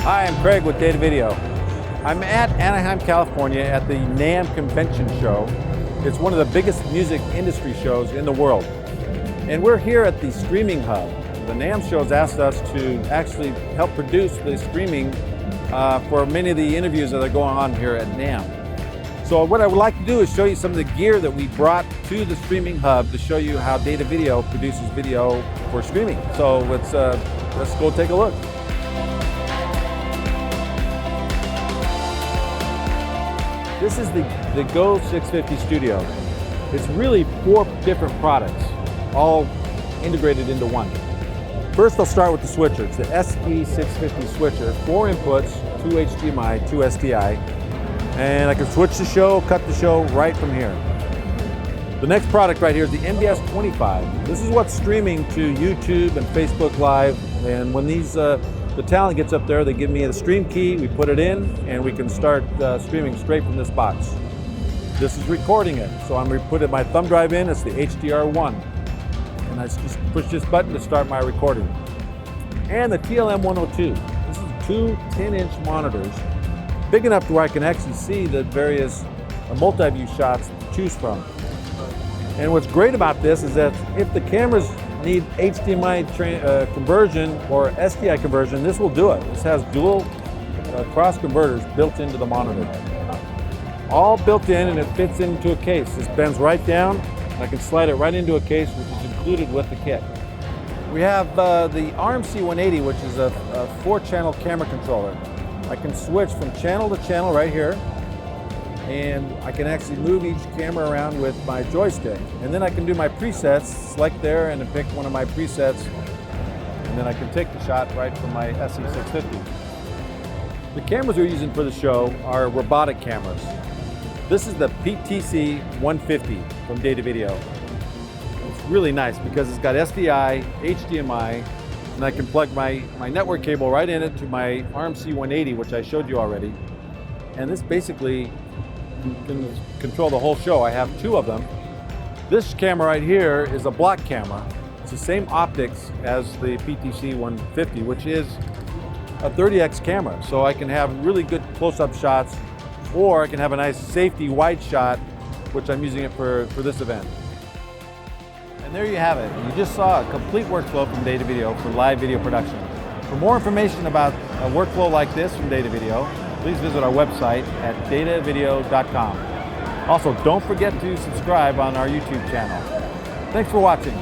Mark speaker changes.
Speaker 1: Hi, I'm Craig with Datavideo. I'm at Anaheim, California at the NAMM convention show. It's one of the biggest music industry shows in the world. And we're here at the streaming hub. The NAMM show has asked us to actually help produce the streaming for many of the interviews that are going on here at NAMM. So what I would like to do is show you some of the gear that we brought to the streaming hub to show you how Datavideo produces video for streaming. So let's go take a look. This is the SV650 Studio. It's really 4 different products, all integrated into one. First, I'll start with the switcher. It's the SV650 switcher, 4 inputs, 2 HDMI, 2 SDI, and I can switch the show, cut the show right from here. The next product right here is the NBS25. This is what's streaming to YouTube and Facebook Live, and when the talent gets up there, they give me a stream key, we put it in, and we can start streaming straight from this box. This is recording it, so I'm putting my thumb drive in, it's the HDR1. And I just push this button to start my recording. And the TLM102. This is 2 10-inch monitors, big enough to where I can actually see the various multi-view shots to choose from. And what's great about this is that if the cameras need HDMI conversion or SDI conversion, this will do it. This has dual cross converters built into the monitor. All built in, and it fits into a case. This bends right down, and I can slide it right into a case, which is included with the kit. We have the RMC180, which is a 4-channel camera controller. I can switch from channel to channel right here, and I can actually move each camera around with my joystick. And then I can do my presets, select there and then pick one of my presets, and then I can take the shot right from my SV650. The cameras we're using for the show are robotic cameras. This is the PTC 150 from Datavideo. It's really nice because it's got SDI, HDMI, and I can plug my network cable right in it to my RMC180, which I showed you already. And this basically can control the whole show. I have 2 of them. This camera right here is a block camera. It's the same optics as the PTC 150, which is a 30x camera. So I can have really good close-up shots, or I can have a nice safety wide shot, which I'm using it for this event. And there you have it. You just saw a complete workflow from Datavideo for live video production. For more information about a workflow like this from Datavideo, please visit our website at datavideo.com. Also, don't forget to subscribe on our YouTube channel. Thanks for watching.